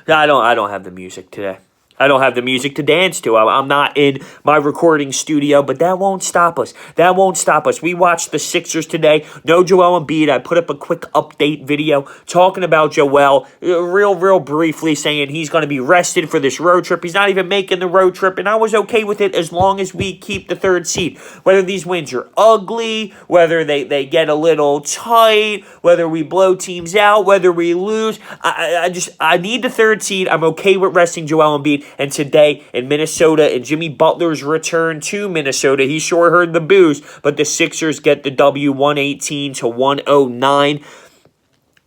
I don't have the music today. I don't have the music to dance to. I'm not in my recording studio, but that won't stop us. That won't stop us. We watched the Sixers today. No Joel Embiid. I put up a quick update video talking about Joel, real briefly, saying he's going to be rested for this road trip. He's not even making the road trip, and I was okay with it as long as we keep the third seed. Whether these wins are ugly, whether they get a little tight, whether we blow teams out, whether we lose, I need the third seed. I'm okay with resting Joel Embiid. And today in Minnesota, and Jimmy Butler's return to Minnesota, he sure heard the boos, but the Sixers get the W 118-109.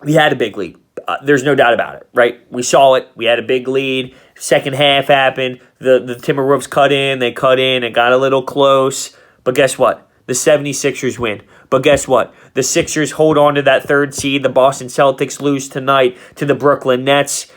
We had a big lead. There's no doubt about it, right? We saw it. We had a big lead. Second half happened. The Timberwolves cut in. They cut in. It got a little close. But guess what? The 76ers win. But guess what? The Sixers hold on to that third seed. The Boston Celtics lose tonight to the Brooklyn Nets.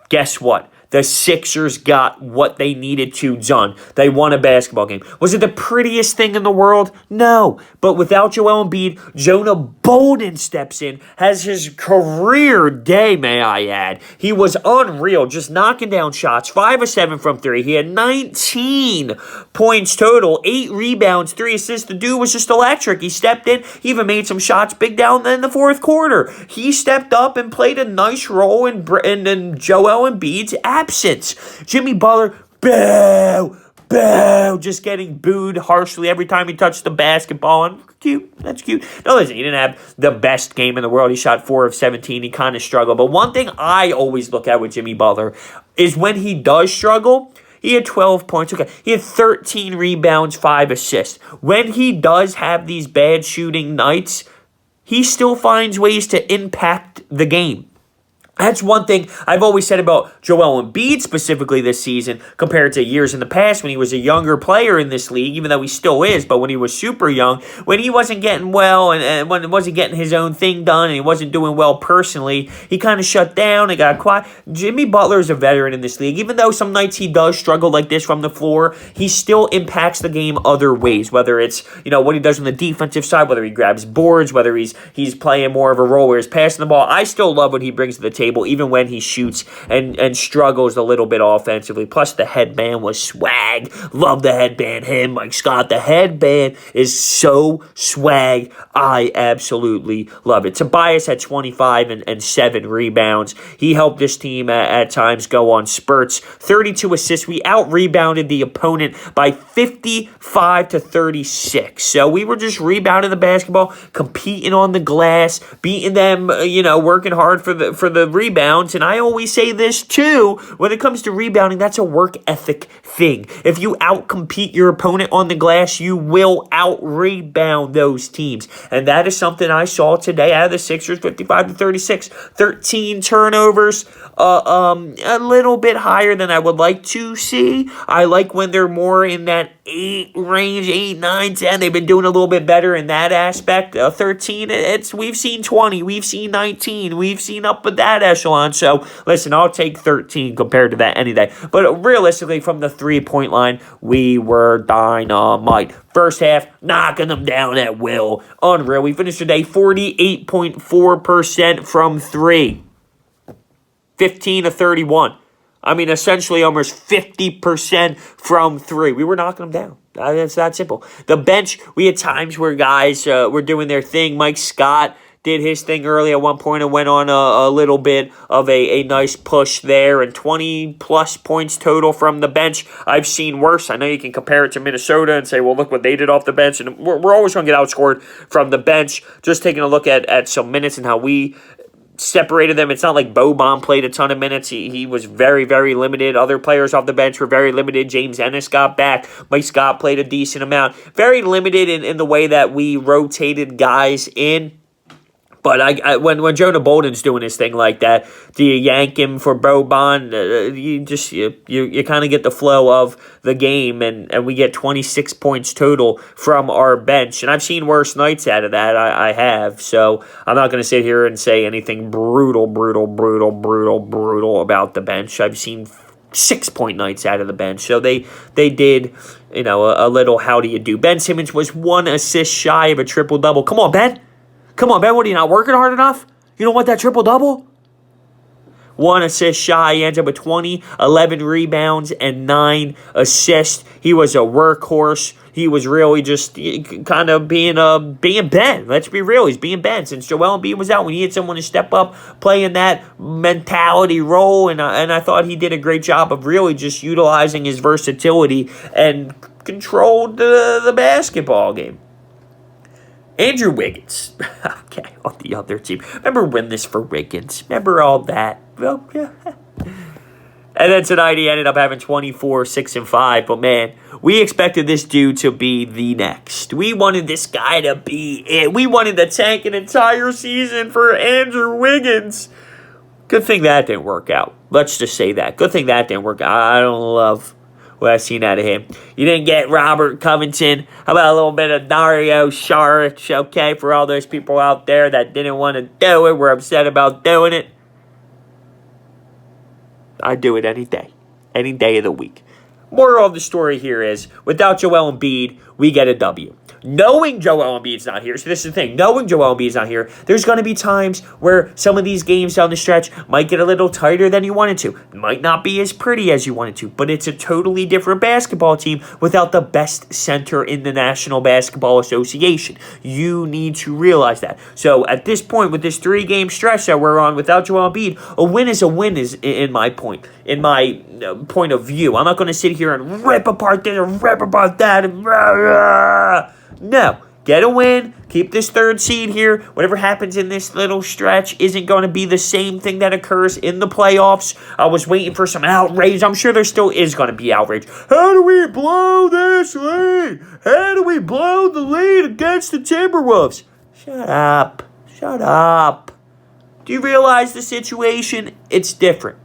Guess what? The Sixers got what they needed to done. They won a basketball game. Was it the prettiest thing in the world? No. But without Joel Embiid, Jonah Bolden steps in, has his career day, may I add. He was unreal, just knocking down shots, 5 of 7 from 3. He had 19 points total, 8 rebounds, 3 assists. The dude was just electric. He stepped in. He even made some shots big down in the fourth quarter. He stepped up and played a nice role in Joel Embiid's absence. Jimmy Butler, boo, just getting booed harshly every time he touched the basketball. And cute, that's cute. No, listen, he didn't have the best game in the world. He shot 4 of 17. He kind of struggled. But one thing I always look at with Jimmy Butler is when he does struggle, he had 12 points. Okay, he had 13 rebounds, 5 assists. When he does have these bad shooting nights, he still finds ways to impact the game. That's one thing I've always said about Joel Embiid specifically this season compared to years in the past when he was a younger player in this league, even though he still is, but when he was super young, when he wasn't getting well and when he wasn't getting his own thing done and he wasn't doing well personally, he kind of shut down and got quiet. Jimmy Butler is a veteran in this league. Even though some nights he does struggle like this from the floor, he still impacts the game other ways, whether it's, what he does on the defensive side, whether he grabs boards, whether he's playing more of a role where he's passing the ball. I still love what he brings to the table, even when he shoots and struggles a little bit offensively. Plus, the headband was swag. Love the headband. Him, Mike Scott. The headband is so swag. I absolutely love it. Tobias had 25 and 7 rebounds. He helped this team at times go on spurts. 32 assists. We out-rebounded the opponent by 55-36. So we were just rebounding the basketball, competing on the glass, beating them, working hard for the rebounds. And I always say this too, when it comes to rebounding, that's a work ethic thing. If you outcompete your opponent on the glass, you will out-rebound those teams. And that is something I saw today out of the Sixers, 55-36. 13 turnovers, a little bit higher than I would like to see. I like when they're more in that 8 range, 8, 9, 10. They've been doing a little bit better in that aspect. 13, we've seen 20, we've seen 19, we've seen up at that echelon. So, listen, I'll take 13 compared to that any day. But realistically, from the 3-point line, we were dynamite. First half, knocking them down at will. Unreal. We finished today 48.4% from 3. 15 of 31. I mean, essentially almost 50% from 3. We were knocking them down. It's that simple. The bench, we had times where guys were doing their thing. Mike Scott did his thing early at one point and went on a little bit of a nice push there, and 20-plus points total from the bench. I've seen worse. I know you can compare it to Minnesota and say, well, look what they did off the bench, and we're always going to get outscored from the bench. Just taking a look at some minutes and how we separated them. It's not like Boban played a ton of minutes. He was very, very limited. Other players off the bench were very limited. James Ennis got back. Mike Scott played a decent amount. Very limited in the way that we rotated guys in. But when Jonah Bolden's doing his thing like that, do you yank him for Boban? You kind of get the flow of the game, and we get 26 points total from our bench. And I've seen worse nights out of that. I have. So I'm not going to sit here and say anything brutal about the bench. I've seen 6-point nights out of the bench. So they did, a little how do you do. Ben Simmons was 1 assist shy of a triple-double. Come on, Ben. What, are you not working hard enough? You don't want that triple-double? 1 assist shy. He ends up with 20, 11 rebounds, and 9 assists. He was a workhorse. He was really just kind of being Ben. Let's be real. He's being Ben. Since Joel Embiid was out, we needed someone to step up, play in that mentality role, and I thought he did a great job of really just utilizing his versatility and controlled the basketball game. Andrew Wiggins. Okay, on the other team. Remember win this for Wiggins. Remember all that. Well, yeah. And then tonight he ended up having 24, 6, and 5. But man, we expected this dude to be the next. We wanted this guy to be it. We wanted to tank an entire season for Andrew Wiggins. Good thing that didn't work out. Let's just say that. Good thing that didn't work out. I don't love what I've seen out of him. You didn't get Robert Covington. How about a little bit of Dario Saric, okay, for all those people out there that didn't want to do it, were upset about doing it. I'd do it any day of the week. Moral of the story here is, without Joel Embiid, we get a W. Knowing Joel Embiid's not here, so this is the thing, knowing Joel Embiid's not here, there's going to be times where some of these games down the stretch might get a little tighter than you wanted to. It might not be as pretty as you wanted to, but it's a totally different basketball team without the best center in the National Basketball Association. You need to realize that. So at this point, with this 3-game stretch that we're on without Joel Embiid, a win is a win is in my point of view. I'm not going to sit here and rip apart this and rip apart that and no, get a win, keep this 3rd seed here. Whatever happens in this little stretch isn't going to be the same thing that occurs in the playoffs. I was waiting for some outrage. I'm sure there still is going to be outrage. How do we blow this lead? How do we blow the lead against the Timberwolves? Shut up. Do you realize the situation? It's different.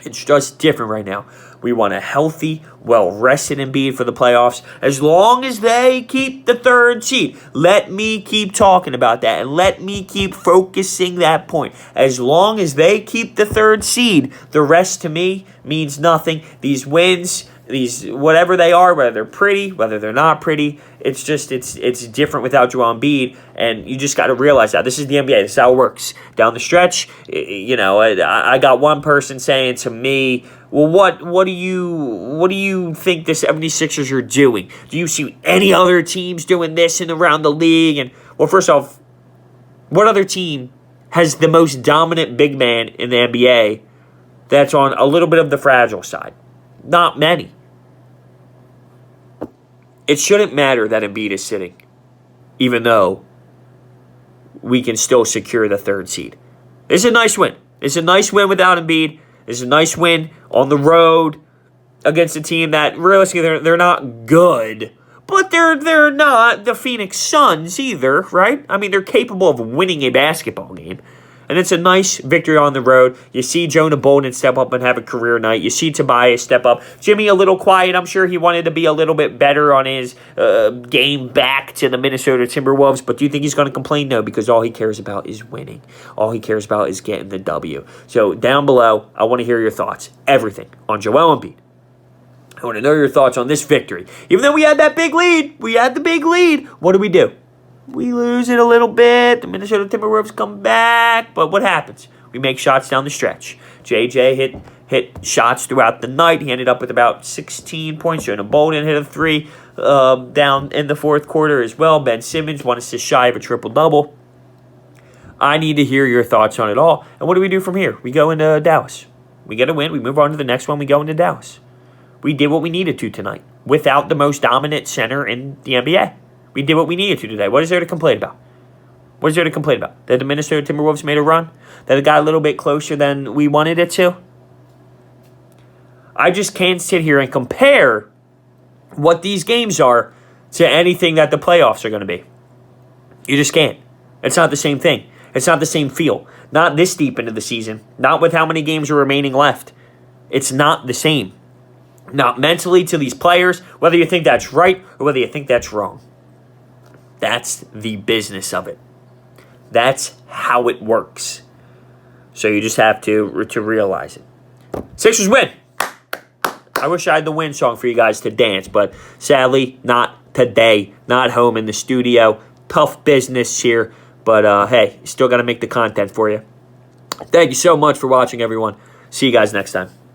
It's just different right now. We want a healthy, well-rested Embiid for the playoffs. As long as they keep the 3rd seed. Let me keep talking about that. And let me keep focusing that point. As long as they keep the 3rd seed, the rest to me means nothing. These wins, these whatever they are, whether they're pretty, whether they're not pretty, it's different without Joel Embiid, and you just got to realize that. This is the NBA. This is how it works. Down the stretch, I got one person saying to me, well, what do you think the 76ers are doing? Do you see any other teams doing this and around the league? And, well, first off, what other team has the most dominant big man in the NBA that's on a little bit of the fragile side? Not many. It shouldn't matter that Embiid is sitting, even though we can still secure the 3rd seed. It's a nice win. It's a nice win without Embiid. It's a nice win on the road against a team that realistically they're not good, but they're not the Phoenix Suns either, right? I mean, they're capable of winning a basketball game. And it's a nice victory on the road. You see Jonah Bolden step up and have a career night. You see Tobias step up. Jimmy a little quiet. I'm sure he wanted to be a little bit better on his game back to the Minnesota Timberwolves. But do you think he's going to complain? No, because all he cares about is winning. All he cares about is getting the W. So down below, I want to hear your thoughts. Everything on Joel Embiid. I want to know your thoughts on this victory. Even though we had that big lead, what do? We lose it a little bit. The Minnesota Timberwolves come back. But what happens? We make shots down the stretch. JJ hit shots throughout the night. He ended up with about 16 points. Jonah Bolden hit a 3 down in the 4th quarter as well. Ben Simmons, 1 assist shy of a triple-double. I need to hear your thoughts on it all. And what do we do from here? We go into Dallas. We get a win. We move on to the next one. We go into Dallas. We did what we needed to tonight without the most dominant center in the NBA. We did what we needed to today. What is there to complain about? That the Minnesota Timberwolves made a run? That it got a little bit closer than we wanted it to? I just can't sit here and compare what these games are to anything that the playoffs are going to be. You just can't. It's not the same thing. It's not the same feel. Not this deep into the season. Not with how many games are remaining left. It's not the same. Not mentally to these players, whether you think that's right or whether you think that's wrong. That's the business of it. That's how it works. So you just have to realize it. Sixers win. I wish I had the win song for you guys to dance, but sadly, not today. Not home in the studio. Tough business here, but hey, still got to make the content for you. Thank you so much for watching, everyone. See you guys next time.